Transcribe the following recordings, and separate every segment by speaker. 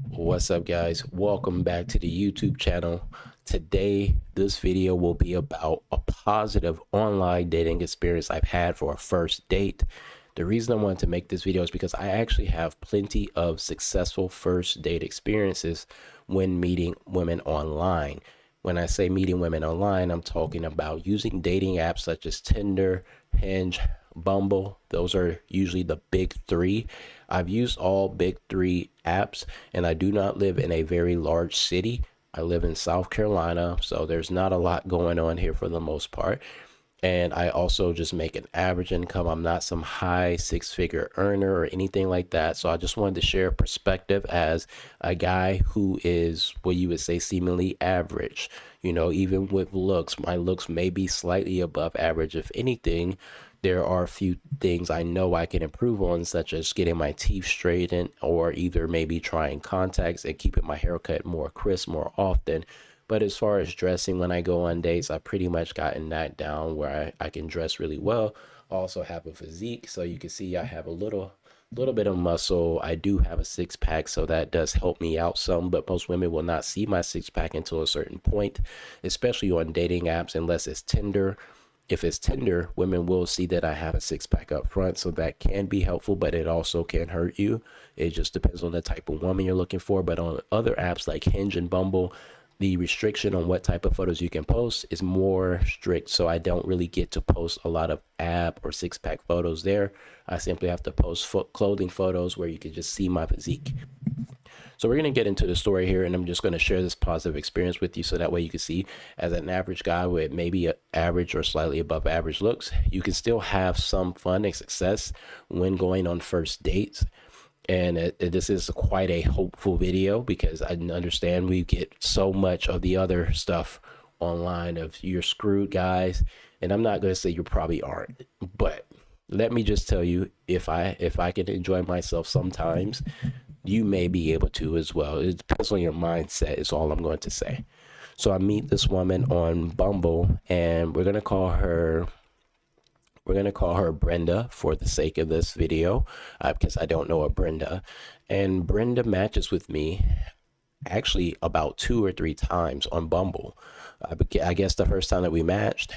Speaker 1: What's up, guys? Welcome back to the YouTube channel. Today, this video will be about a positive online dating experience I've had for a first date. The reason I wanted to make this video is because I actually have plenty of successful first date experiences when meeting women online. When I say meeting women online, I'm talking about using dating apps such as Tinder, Hinge, Bumble. Those are usually the big three. I've used all big three apps, and I do not live in a very large city. I live in South Carolina, so there's not a lot going on here for the most part. And I also just make an average income. I'm not some high six-figure earner or anything like that. So I just wanted to share perspective as a guy who is what you would say seemingly average. Even with looks, my looks may be slightly above average. If anything, there are a few things I know I can improve on, such as getting my teeth straightened or either maybe trying contacts and keeping my haircut more crisp more often. But as far as dressing, when I go on dates, I've pretty much gotten that down where I can dress really well. I also have a physique, so you can see I have a little bit of muscle. I do have a six pack, so that does help me out some, but most women will not see my six pack until a certain point, especially on dating apps, unless it's Tinder. If it's Tinder, women will see that I have a six pack up front, so that can be helpful, but it also can hurt you. It just depends on the type of woman you're looking for. But on other apps like Hinge and Bumble, the restriction on what type of photos you can post is more strict. So I don't really get to post a lot of ab or six pack photos there. I simply have to post clothing photos where you can just see my physique. So we're going to get into the story here, and I'm just going to share this positive experience with you so that way you can see, as an average guy with maybe a average or slightly above average looks, you can still have some fun and success when going on first dates. And this is quite a hopeful video because I understand we get so much of the other stuff online of you're screwed, guys. And I'm not going to say you probably aren't, but let me just tell you, if I can enjoy myself sometimes, you may be able to as well. It depends on your mindset is all I'm going to say. So I meet this woman on Bumble, and we're gonna call her Brenda for the sake of this video, because I don't know a Brenda. And Brenda matches with me actually about 2 or 3 times on Bumble. I guess the first time that we matched,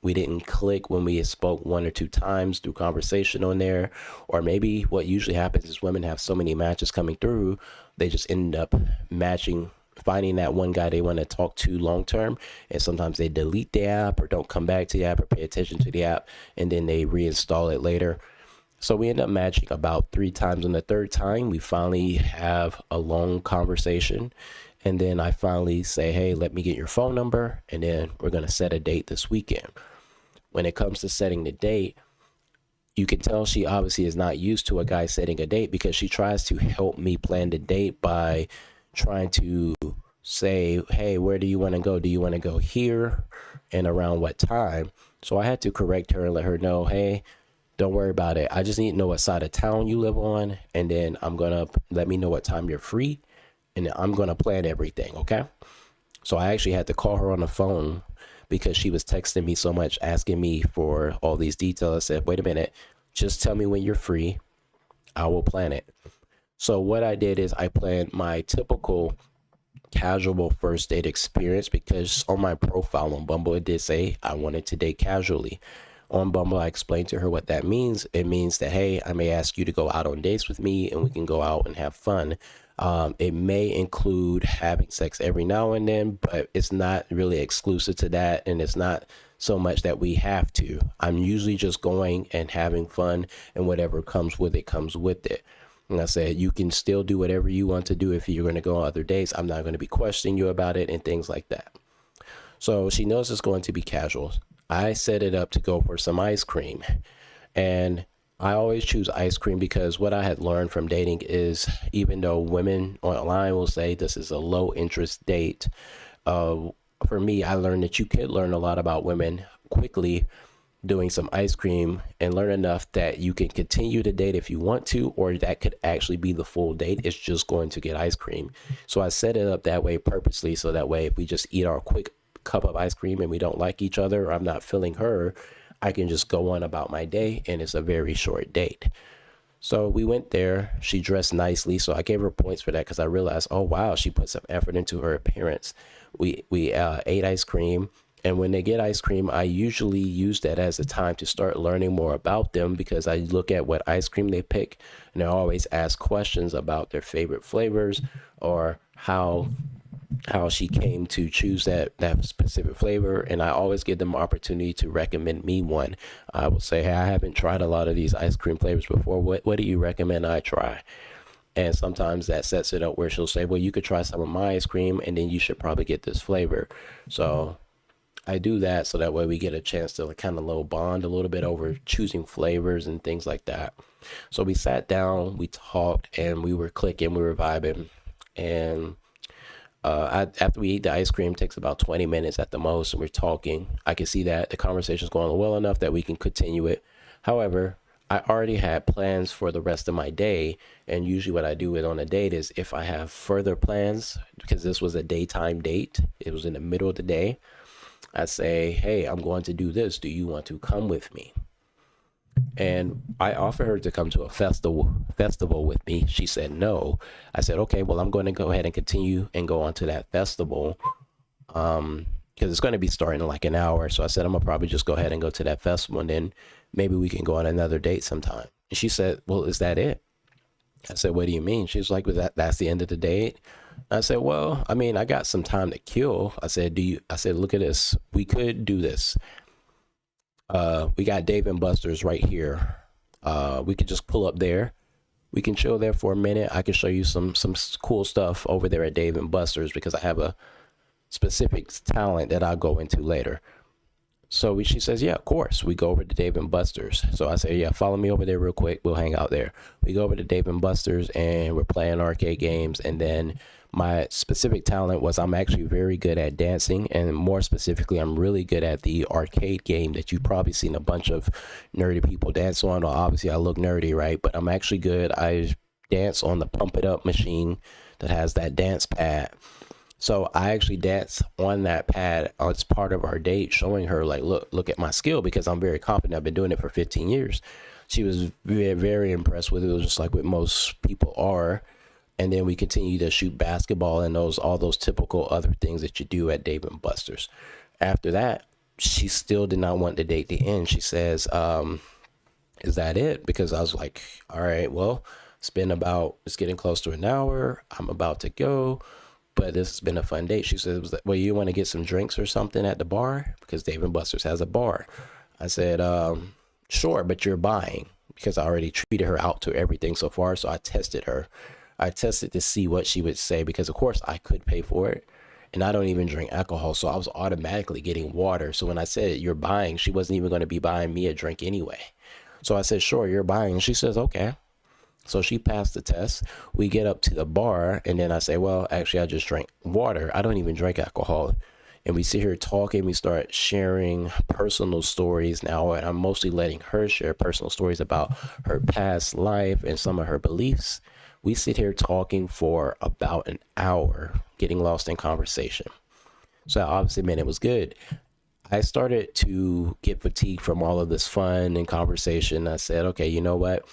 Speaker 1: we didn't click when we spoke 1 or 2 times through conversation on there. Or maybe what usually happens is women have so many matches coming through, they just end up matching, finding that one guy they want to talk to long term, and sometimes they delete the app or don't come back to the app or pay attention to the app, and then they reinstall it later. So we end up matching about 3 times. On the third time, we finally have a long conversation, and then I finally say, hey, let me get your phone number, and then we're going to set a date this weekend. When it comes to setting the date, you can tell she obviously is not used to a guy setting a date, because she tries to help me plan the date by trying to say, hey, where do you want to go? Do you want to go here and around what time? So I had to correct her and let her know, hey, don't worry about it. I just need to know what side of town you live on, and then I'm going to let me know what time you're free, and I'm going to plan everything, okay? So I actually had to call her on the phone because she was texting me so much, asking me for all these details. I said, wait a minute, just tell me when you're free. I will plan it. So what I did is I planned my typical casual first date experience, because on my profile on Bumble, it did say I wanted to date casually. On Bumble, I explained to her what that means. It means that, hey, I may ask you to go out on dates with me and we can go out and have fun. It may include having sex every now and then, but it's not really exclusive to that. And it's not so much that we have to. I'm usually just going and having fun, and whatever comes with it comes with it. And I said, you can still do whatever you want to do. If you're going to go on other dates, I'm not going to be questioning you about it and things like that. So she knows it's going to be casual. I set it up to go for some ice cream. And I always choose ice cream because what I had learned from dating is, even though women online will say this is a low interest date, uh, for me, I learned that you could learn a lot about women quickly doing some ice cream, and learn enough that you can continue to date if you want to, or that could actually be the full date. It's just going to get ice cream. So I set it up that way purposely, so that way if we just eat our quick cup of ice cream and we don't like each other, or I'm not feeling her, I can just go on about my day and it's a very short date. So we went there. She dressed nicely, so I gave her points for that because I realized, oh wow, she put some effort into her appearance. We ate ice cream, and when they get ice cream, I usually use that as a time to start learning more about them because I look at what ice cream they pick, and I always ask questions about their favorite flavors or how she came to choose that specific flavor, and I always give them opportunity to recommend me one. I will say, hey, I haven't tried a lot of these ice cream flavors before. What do you recommend I try? And sometimes that sets it up where she'll say, well, you could try some of my ice cream and then you should probably get this flavor. So I do that so that way we get a chance to like kind of little bond a little bit over choosing flavors and things like that. So we sat down, we talked, and we were clicking, we were vibing. And after we eat the ice cream, it takes about 20 minutes at the most, and we're talking. I can see that the conversation's going well enough that we can continue it. However, I already had plans for the rest of my day, and usually what I do it on a date is if I have further plans, because this was a daytime date, it was in the middle of the day, I say, hey, I'm going to do this. Do you want to come with me? And I offered her to come to a festival with me. She said no. I said, okay, well, I'm going to go ahead and continue and go on to that festival because it's going to be starting in like an hour. So I said, I'm going to probably just go ahead and go to that festival, and then maybe we can go on another date sometime. And she said, well, is that it? I said, what do you mean? She was like, well, that's the end of the date? I said, well, I mean, I got some time to kill. I said, look at this. We could do this. We got Dave and Buster's right here. We could just pull up there. We can chill there for a minute. I can show you some cool stuff over there at Dave and Buster's because I have a specific talent that I'll go into later. So she says, yeah, of course. We go over to Dave and Buster's. So I say, yeah, follow me over there real quick. We'll hang out there. We go over to Dave and Buster's and we're playing arcade games. And then my specific talent was I'm actually very good at dancing. And more specifically, I'm really good at the arcade game that you've probably seen a bunch of nerdy people dance on. Well, obviously, I look nerdy, right? But I'm actually good. I dance on the Pump It Up machine that has that dance pad. So I actually danced on that pad as part of our date, showing her like, look at my skill because I'm very confident. I've been doing it for 15 years. She was very, very impressed with it. It was just like what most people are. And then we continue to shoot basketball and all those typical other things that you do at Dave and Buster's. After that, she still did not want the date to end. She says, is that it? Because I was like, all right, well, it's getting close to an hour. I'm about to go. But this has been a fun date. She said, well, you want to get some drinks or something at the bar? Because Dave and Buster's has a bar. I said, sure, but you're buying because I already treated her out to everything so far. So I tested her. I tested to see what she would say because, of course, I could pay for it. And I don't even drink alcohol. So I was automatically getting water. So when I said you're buying, she wasn't even going to be buying me a drink anyway. So I said, sure, you're buying. And she says, okay. So she passed the test. We get up to the bar, and then I say, well, actually, I just drank water. I don't even drink alcohol. And we sit here talking. We start sharing personal stories now, and I'm mostly letting her share personal stories about her past life and some of her beliefs. We sit here talking for about an hour, getting lost in conversation. So obviously, man, it was good. I started to get fatigued from all of this fun and conversation. I said, okay, you know what?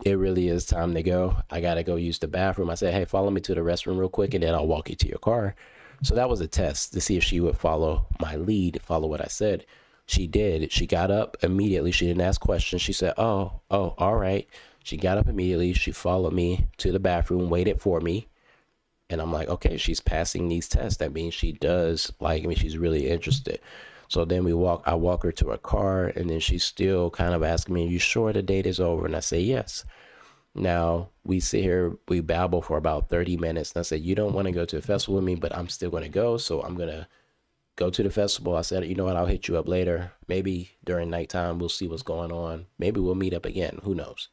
Speaker 1: It really is time to go. I got to go use the bathroom. I said, hey, follow me to the restroom real quick and then I'll walk you to your car. So that was a test to see if she would follow my lead, follow what I said. She did. She got up immediately. She didn't ask questions. She said, oh, all right. She got up immediately. She followed me to the bathroom, waited for me. And I'm like, okay, she's passing these tests. That means she does like me. She's really interested. So then I walk her to her car, and then she's still kind of asking me, are you sure the date is over? And I say, yes. Now we sit here, we babble for about 30 minutes. And I said, you don't want to go to a festival with me, but I'm still going to go. So I'm going to go to the festival. I said, you know what? I'll hit you up later. Maybe during nighttime, we'll see what's going on. Maybe we'll meet up again. Who knows?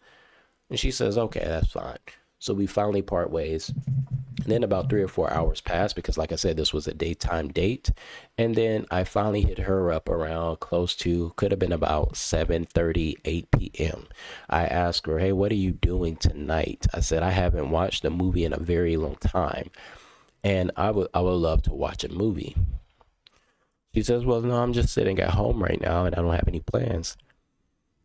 Speaker 1: And she says, okay, that's fine. So we finally part ways. And then about 3 or 4 hours passed because, like I said, this was a daytime date. And then I finally hit her up around close to, could have been about 7:30, 8 p.m. I asked her, hey, what are you doing tonight? I said, I haven't watched a movie in a very long time. And I would love to watch a movie. She says, well, no, I'm just sitting at home right now and I don't have any plans.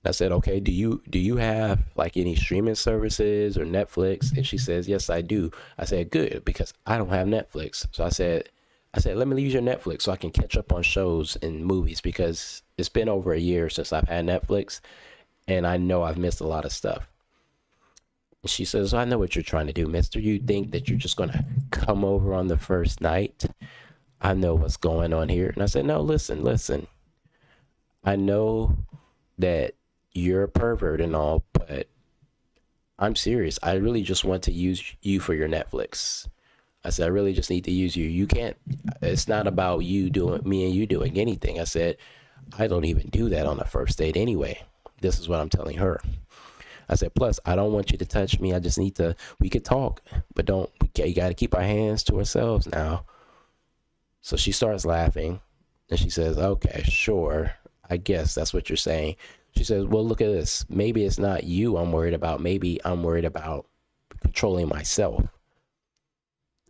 Speaker 1: I said, okay, do you have like any streaming services or Netflix? And she says, yes, I do. I said, good, because I don't have Netflix. So I said, let me use your Netflix so I can catch up on shows and movies, because it's been over a year since I've had Netflix and I know I've missed a lot of stuff. And she says, I know what you're trying to do, mister. You think that you're just going to come over on the first night? I know what's going on here. And I said, no, listen. I know that you're a pervert and all, but I'm serious. I really just want to use you for your Netflix. I said, I really just need to use you. You can't, it's not about you doing, me and you doing anything. I said, I don't even do that on the first date anyway. This is what I'm telling her. I said, plus, I don't want you to touch me. I just need to, we could talk, but you got to keep our hands to ourselves now. So she starts laughing and she says, okay, sure. I guess that's what you're saying. She says, well, look at this. Maybe it's not you I'm worried about. Maybe I'm worried about controlling myself.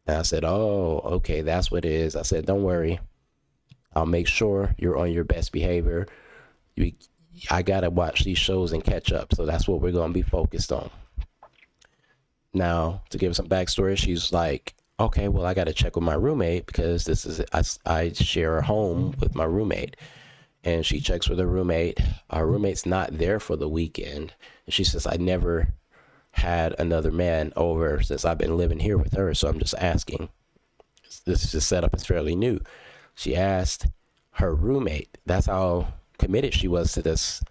Speaker 1: And I said, oh, okay, that's what it is. I said, don't worry. I'll make sure you're on your best behavior. I got to watch these shows and catch up. So that's what we're going to be focused on. Now, to give some backstory, she's like, okay, well, I got to check with my roommate, because this is, I share a home with my roommate. And she checks with her roommate. Our roommate's not there for the weekend. And she says, I never had another man over since I've been living here with her. So I'm just asking. This setup is fairly new. She asked her roommate. That's how committed she was to this.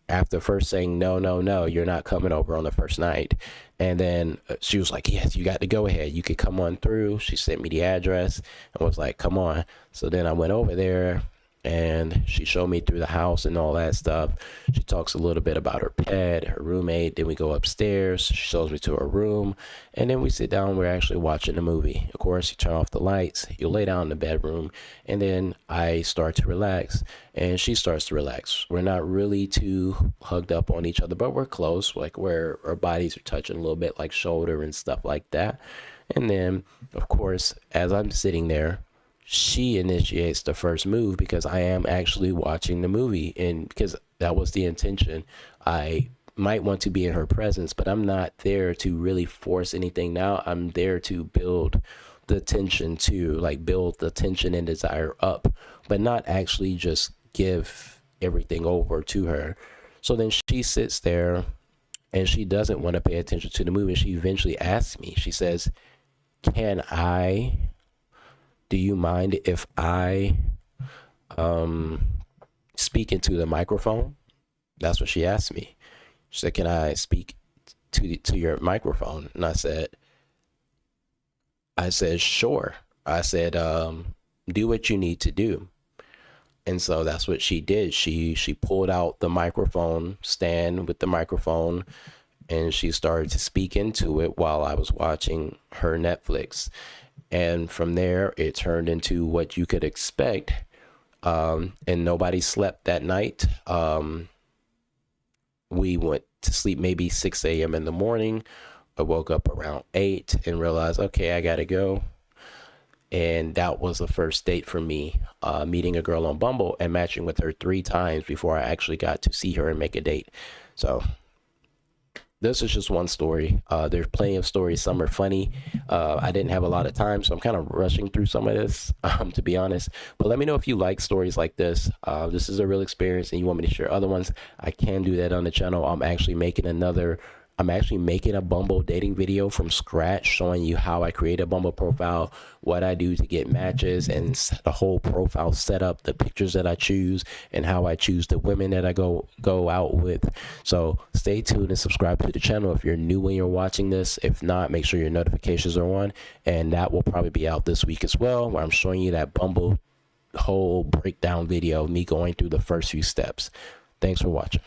Speaker 1: After first saying, no, you're not coming over on the first night. And then she was like, yes, you got to go ahead. You could come on through. She sent me the address and was like, come on. So then I went over there and she showed me through the house and all that stuff. She talks a little bit about her pet, her roommate. Then we go upstairs. She shows me to her room. And then we sit down. We're actually watching the movie. Of course, you turn off the lights. You lay down in the bedroom. And then I start to relax. And she starts to relax. We're not really too hugged up on each other, but we're close. Like where our bodies are touching a little bit, like shoulder and stuff like that. And then, of course, as I'm sitting there, she initiates the first move, because I am actually watching the movie, and because that was the intention. I might want to be in her presence, but I'm not there to really force anything. Now I'm there to build the tension, build the tension and desire up, but not actually just give everything over to her. So then she sits there and she doesn't want to pay attention to the movie. She eventually asks me, she says, do you mind if I speak into the microphone? That's what she asked me. She said, can I speak to your microphone? And I said, sure. I said, do what you need to do. And so that's what she did. She pulled out the microphone stand with the microphone, and she started to speak into it while I was watching her Netflix. And from there, it turned into what you could expect. And nobody slept that night. We went to sleep maybe 6 a.m. in the morning. I woke up around 8 and realized, okay, I got to go. And that was the first date for me, meeting a girl on Bumble and matching with her 3 times before I actually got to see her and make a date. So this is just one story. There's plenty of stories. Some are funny. I didn't have a lot of time, so I'm kind of rushing through some of this, to be honest. But let me know if you like stories like this. This is a real experience and you want me to share other ones. I can do that on the channel. I'm actually making a Bumble dating video from scratch, showing you how I create a Bumble profile, what I do to get matches, and the whole profile setup, the pictures that I choose, and how I choose the women that I go out with. So stay tuned and subscribe to the channel if you're new when you're watching this. If not, make sure your notifications are on, and that will probably be out this week as well, where I'm showing you that Bumble whole breakdown video of me going through the first few steps. Thanks for watching.